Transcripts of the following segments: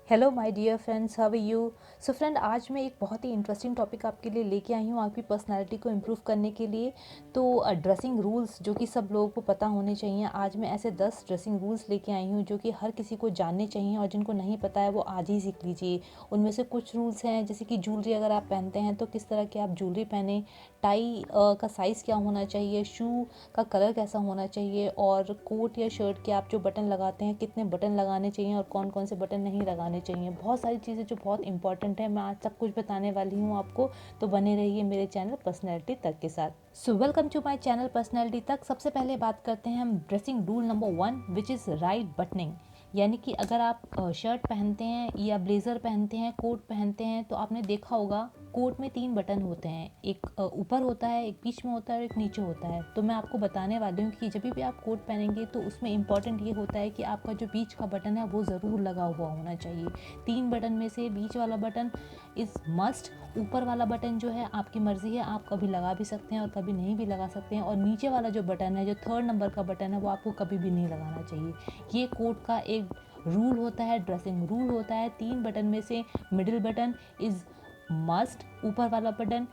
Hello my dear friends, how are you. So friend, आज मैं एक बहुत ही इंटरेस्टिंग टॉपिक आपके लिए लेके आई हूँ आपकी पर्सनालिटी को इम्प्रूव करने के लिए। तो ड्रेसिंग रूल्स जो कि सब लोगों को पता होने चाहिए। आज मैं ऐसे 10 ड्रेसिंग रूल्स लेके आई हूँ जो कि हर किसी को जानने चाहिए, और जिनको नहीं पता है वो आज ही सीख लीजिए। उनमें से कुछ रूल्स हैं जैसे कि ज्वेलरी अगर आप पहनते हैं तो किस तरह की आप ज्वेलरी पहने, टाई का साइज़ क्या होना चाहिए, शू का कलर कैसा होना चाहिए, और कोट या शर्ट के आप जो बटन लगाते हैं कितने बटन लगाने चाहिए और कौन कौन से बटन नहीं लगाने चाहिए। बहुत सारी चीज़ें जो बहुत इंपॉर्टेंट है, मैं आज सब कुछ बताने वाली हूँ आपको। तो बने रहिए मेरे चैनल पर्सनैलिटी तक के साथ। So welcome to my channel personality तक। सबसे पहले बात करते हैं हम dressing rule number 1, which is right buttoning. यानी कि अगर आप शर्ट पहनते हैं या ब्लेज़र पहनते हैं, कोट पहनते हैं, तो आपने देखा होगा कोट में 3 बटन होते हैं। एक ऊपर होता है, एक बीच में होता है और एक नीचे होता है। तो मैं आपको बताने वाली हूँ कि जब भी आप कोट पहनेंगे तो उसमें इम्पॉर्टेंट ये होता है कि आपका जो बीच का बटन है वो ज़रूर लगा हुआ होना चाहिए। 3 बटन में से बीच वाला बटन इज़ मस्ट। ऊपर वाला बटन जो है आपकी मर्ज़ी है, आप कभी लगा भी सकते हैं और कभी नहीं भी लगा सकते हैं। और नीचे वाला जो बटन है, जो 3rd नंबर का बटन है, वो आपको कभी भी नहीं लगाना चाहिए। ये कोट का एक रूल होता है, ड्रेसिंग रूल होता है। 3 बटन में से मिडिल बटन इज़ मस्ट, ऊपर वाला button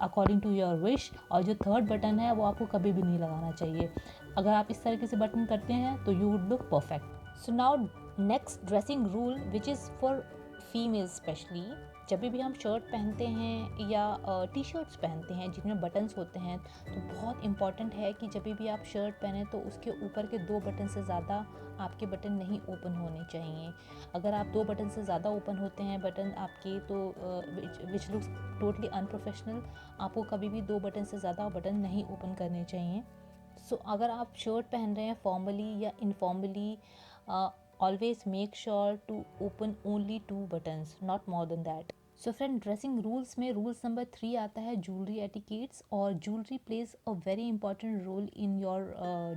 according to your wish, और जो 3rd बटन है वो आपको कभी भी नहीं लगाना चाहिए। अगर आप इस तरीके से बटन करते हैं तो you would look perfect. So now next dressing rule which is for female specially. जब भी हम शर्ट पहनते हैं या टी शर्ट्स पहनते हैं जिनमें बटन्स होते हैं, तो बहुत इंपॉर्टेंट है कि जब भी आप शर्ट पहने तो उसके ऊपर के 2 बटन से ज़्यादा आपके बटन नहीं ओपन होने चाहिए। अगर आप 2 बटन से ज़्यादा ओपन होते हैं बटन आपके, तो विच लुक्स टोटली अनप्रोफेशनल। आपको कभी भी 2 बटन से ज़्यादा बटन नहीं ओपन करने चाहिए। सो अगर आप शर्ट पहन रहे हैं फॉर्मली या informally, always make sure to open only 2 buttons, not more than that. So friend, dressing rules में रूल्स नंबर 3 आता है ज्वेलरी एटिकेट्स। और jewellery plays a very important role in your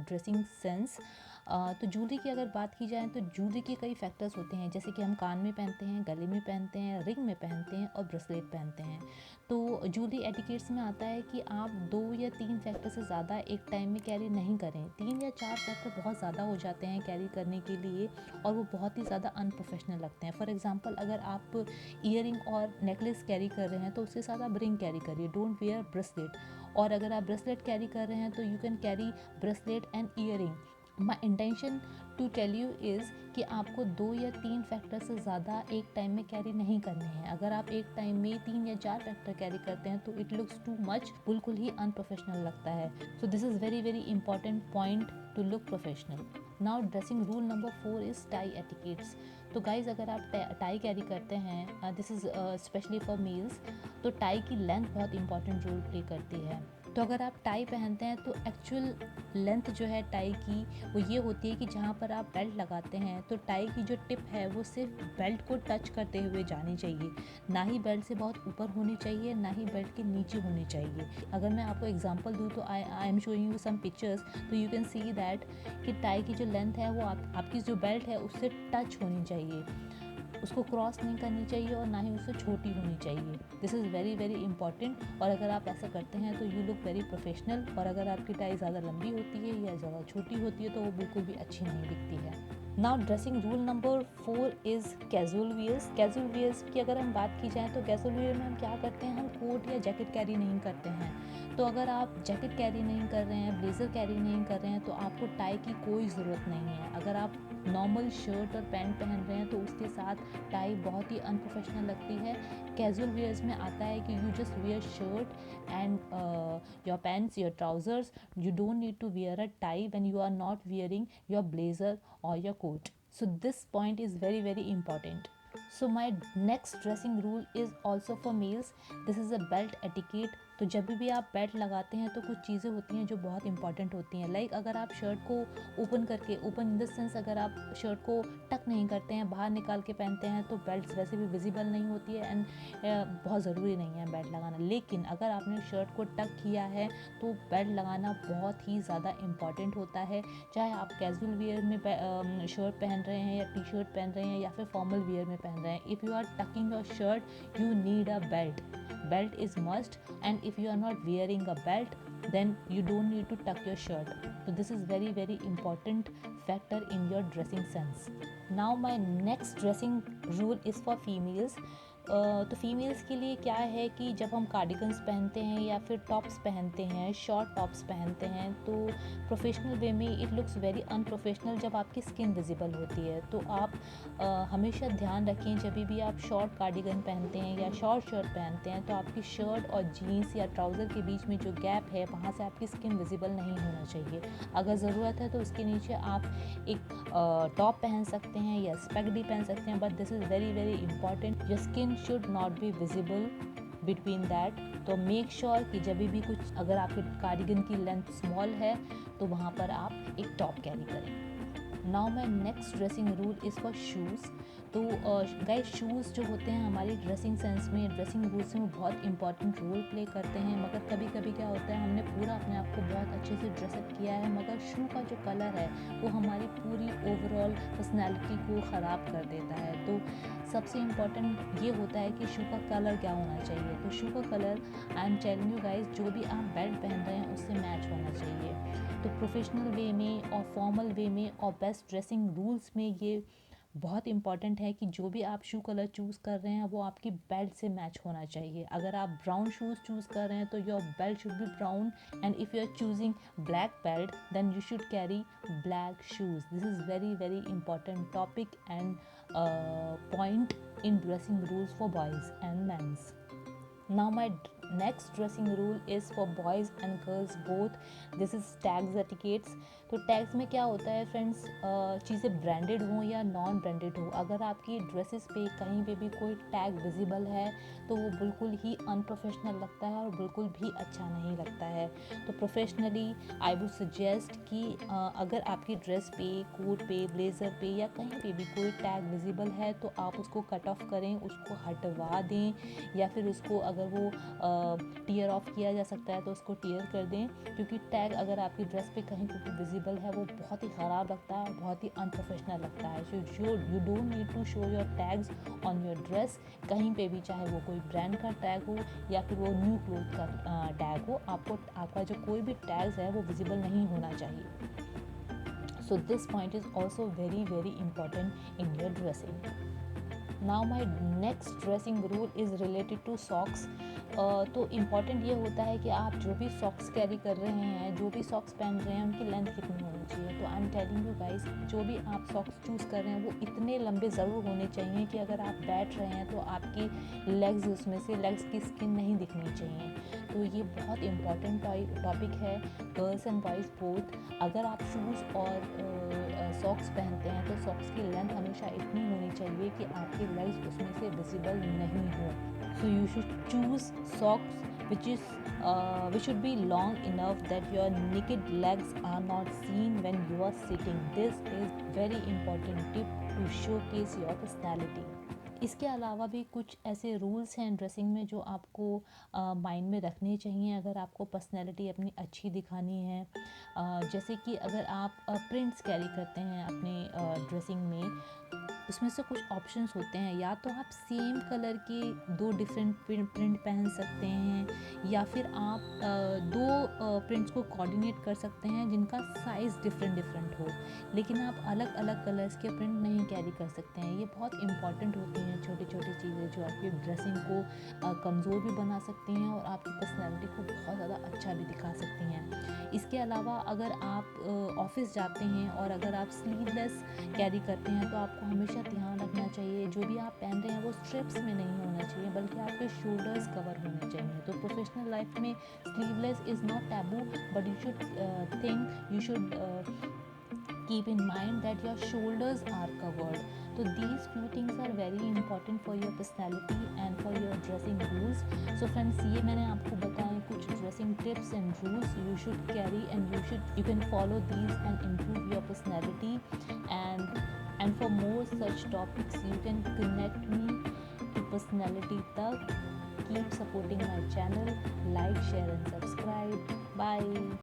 dressing sense. तो jewellery की अगर बात की जाए तो ज्वेलरी के कई फैक्टर्स होते हैं, जैसे कि हम कान में पहनते हैं, गले में पहनते हैं, रिंग में पहनते हैं और ब्रेसलेट पहनते हैं। तो ज्वेलरी एटिकेट्स में आता है कि आप 2 या 3 फैक्टर से ज़्यादा एक टाइम में कैरी नहीं करें। 3 या 4 फैक्टर बहुत ज़्यादा हो जाते हैं कैरी करने के लिए, और वो बहुत ही ज़्यादा अनप्रोफेशनल लगते हैं। फॉर एग्जांपल, अगर आप ईयरिंग और नेकलेस कैरी कर रहे हैं तो उसके साथ आप रिंग कैरी करिए, डोंट वेयर ब्रेसलेट। और अगर आप ब्रेसलेट कैरी कर रहे हैं तो you can carry bracelet and earring. My intention to tell you is कि आपको 2 या 3 फैक्टर से ज़्यादा एक टाइम में कैरी नहीं करने हैं। अगर आप एक टाइम में 3 या 4 फैक्टर कैरी करते हैं तो इट लुक्स टू मच, बिल्कुल ही अनप्रोफेशनल लगता है। So this is very very important point two look professional. Now dressing rule number 4 is tie etiquettes. तो गाइज, अगर आप टाई कैरी करते हैं, this is specially for mails, तो टाई की लेंथ बहुत इंपॉर्टेंट रोल प्ले करती है। तो अगर आप टाई पहनते हैं तो एक्चुअल लेंथ जो है टाई की वो ये होती है कि जहाँ पर आप बेल्ट लगाते हैं तो टाई की जो टिप है वो सिर्फ बेल्ट को टच करते हुए जानी चाहिए। ना ही बेल्ट से बहुत ऊपर होनी चाहिए, ना ही बेल्ट के नीचे होनी चाहिए। अगर मैं आपको एग्जांपल दूँ तो I am showing you some pictures, तो यू कैन सी दैट कि टाई की जो लेंथ है वो आपकी जो बेल्ट है उससे टच होनी चाहिए, उसको क्रॉस नहीं करनी चाहिए और ना ही उससे छोटी होनी चाहिए। This is very very important. और अगर आप ऐसा करते हैं तो यू लुक वेरी प्रोफेशनल। और अगर आपकी टाई ज़्यादा लंबी होती है या ज़्यादा छोटी होती है तो वो बिल्कुल भी अच्छी नहीं दिखती है। Now dressing rule number 4 is casual wears. Casual wears की अगर हम बात की जाए तो कैजुअल वियर में हम क्या करते हैं, हम कोट या जैकेट कैरी नहीं करते हैं। तो अगर आप जैकेट कैरी नहीं कर रहे हैं, ब्लेज़र कैरी नहीं कर रहे हैं, तो आपको टाई की कोई ज़रूरत नहीं है। अगर आप नॉर्मल शर्ट और पैंट पहन रहे हैं तो उसके साथ टाई बहुत ही अनप्रोफेशनल लगती है। कैजुअल वेयर्स में आता है कि you just wear shirt and your pants, your trousers. You don't need to wear a tie when you are not wearing your blazer और your coat. So this point is very very important. So my next dressing rule is also for males. This is a belt etiquette. तो जब भी आप belt लगाते हैं तो कुछ चीज़ें होती हैं जो बहुत इंपॉर्टेंट होती हैं। लाइक अगर आप शर्ट को ओपन करके, ओपन इन द सेंस अगर आप शर्ट को टक नहीं करते हैं, बाहर निकाल के पहनते हैं, तो बेल्ट वैसे भी विजिबल नहीं होती है एंड बहुत ज़रूरी नहीं है बेल्ट लगाना। लेकिन अगर आपने शर्ट को टक किया है तो बेल्ट लगाना बहुत ही ज़्यादा इम्पॉर्टेंट होता है। चाहे आप कैजुअल वेयर में शर्ट पहन रहे हैं या टी शर्ट पहन रहे हैं या फिर फॉर्मल वेयर में पहन रहे हैं, if you are tucking your shirt you need a belt. Belt is must, and if you are not wearing a belt then you don't need to tuck your shirt. So this is very very important factor in your dressing sense. Now my next dressing rule is for females. तो females के लिए क्या है कि जब हम cardigans पहनते हैं या फिर टॉप्स पहनते हैं, शॉर्ट टॉप्स पहनते हैं, तो प्रोफेशनल वे में इट लुक्स वेरी अनप्रोफेशनल जब आपकी स्किन विजिबल होती है। तो आप हमेशा ध्यान रखें, जब भी आप शॉर्ट कार्डिगन पहनते हैं या शॉर्ट शर्ट पहनते हैं, तो आपकी शर्ट और जीन्स या ट्राउज़र के बीच में जो गैप है वहाँ से आपकी स्किन विजिबल नहीं होना चाहिए। अगर ज़रूरत है तो उसके नीचे आप एक टॉप पहन सकते हैं या स्पेक्ट भी पहन सकते हैं, but this is very very important. Your skin should not be visible between that। तो मेक श्योर कि जब भी कुछ, अगर आपके कार्डिगन की लेंथ स्मॉल है तो वहाँ पर आप एक टॉप कैरी करें। Now my next dressing rule is for shoes. तो गाइस शूज़ जो होते हैं हमारी ड्रेसिंग सेंस में, ड्रेसिंग रूल्स में बहुत इंपॉर्टेंट रोल प्ले करते हैं। मगर कभी कभी क्या होता है, हमने पूरा अपने आप को बहुत अच्छे से ड्रेसअप किया है, मगर शू का जो कलर है वो हमारी पूरी ओवरऑल पर्सनैलिटी को ख़राब कर देता है। तो सबसे इम्पॉर्टेंट ये होता है कि शू का कलर क्या होना चाहिए। तो शू का colour, I am telling you guys, जो भी आप बेल्ट पहन रहे हैं उससे मैच होना चाहिए। तो प्रोफेशनल वे में और फॉर्मल वे में और बेस्ट ड्रेसिंग रूल्स में ये बहुत इंपॉर्टेंट है कि जो भी आप शू कलर चूज़ कर रहे हैं वो आपकी बेल्ट से मैच होना चाहिए। अगर आप ब्राउन शूज़ चूज़ कर रहे हैं तो your belt should be brown, and if you are choosing black belt then you should carry black shoes. This is very very important topic and point in dressing rules for boys and men's. Now my next dressing rule is for boys and girls both. This is tags etiquettes। तो tags में क्या होता है friends, चीज़ें branded हों या non branded हो, अगर आपकी ड्रेसेस पे कहीं पे भी कोई टैग विजिबल है तो वो बिल्कुल ही अनप्रोफेशनल लगता है और बिल्कुल भी अच्छा नहीं लगता है। तो प्रोफेशनली आई वुड सजेस्ट कि अगर आपकी ड्रेस पे, कोट पे, ब्लेज़र पे या कहीं पे भी कोई टैग विजिबल है तो आप उसको कट ऑफ करें, उसको हटवा दें, या फिर उसको अगर वो टीयर ऑफ किया जा सकता है तो उसको टीयर कर दें। क्योंकि टैग अगर आपकी ड्रेस पे कहीं पे भी विजिबल है वो बहुत ही ख़राब लगता है, बहुत ही अनप्रोफेशनल लगता है। So you don't need to show your tags on your dress कहीं पे भी, चाहे वो कोई ब्रांड का टैग हो या फिर वो न्यू क्लोथ का टैग हो। आपका जो कोई भी टैग्स है वो विजिबल नहीं होना चाहिए। सो this point is also very very important in your dressing. Now my next dressing rule is related to socks। तो इम्पॉर्टेंट ये होता है कि आप जो भी सॉक्स कैरी कर रहे हैं, जो भी सॉक्स पहन रहे हैं, उनकी लेंथ कितनी होनी चाहिए। तो I am telling you guys, जो भी आप सॉक्स चूज़ कर रहे हैं वो इतने लंबे ज़रूर होने चाहिए कि अगर आप बैठ रहे हैं तो आपकी लेग्स, उसमें से लेग्स की स्किन नहीं दिखनी चाहिए। तो ये बहुत इंपॉर्टेंट टॉपिक है, गर्ल्स एंड बॉयज़ बोथ। अगर आप शूज़ और सॉक्स पहनते हैं तो सॉक्स की लेंथ हमेशा इतनी होनी चाहिए कि आपके लेग्स उसमें से विजिबल नहीं हो। So you should choose socks which should be long enough that your naked legs are not seen when you are sitting. This is very important tip to showcase your personality। इसके अलावा भी कुछ ऐसे rules हैं dressing में जो आपको mind में रखने चाहिए अगर आपको पर्सनैलिटी अपनी अच्छी दिखानी है। जैसे कि अगर आप प्रिंट्स कैरी करते हैं अपनी ड्रेसिंग में, उसमें से कुछ ऑप्शंस होते हैं, या तो आप सेम कलर के 2 डिफरेंट प्रिंट पहन सकते हैं, या फिर आप 2 प्रिंट्स को कोऑर्डिनेट कर सकते हैं जिनका साइज़ डिफरेंट हो, लेकिन आप अलग अलग कलर्स के प्रिंट नहीं कैरी कर सकते हैं। ये बहुत इंपॉर्टेंट होती हैं छोटी छोटी चीज़ें जो आपकी ड्रेसिंग को कमज़ोर भी बना सकती हैं और आपकी पर्सनैलिटी को बहुत ज़्यादा अच्छा भी दिखा सकती हैं। इसके अलावा अगर आप ऑफिस जाते हैं और अगर आप स्लीवलेस कैरी करते हैं तो आपको हमेशा ध्यान रखना चाहिए जो भी आप पहन रहे हैं वो स्ट्रिप्स में नहीं होना चाहिए, बल्कि आपके शोल्डर्स कवर होने चाहिए। तो प्रोफेशनल लाइफ में sleeveless is not taboo, but you should keep in mind that your shoulders are covered। So these few things are very important for your personality and for your dressing rules। So friends, ये मैंने आपको बताए कुछ dressing tips and rules you should carry, and you can follow these and improve your personality। And for more such topics you can connect me to Personality Tak। Keep supporting my channel, like, share and subscribe। Bye।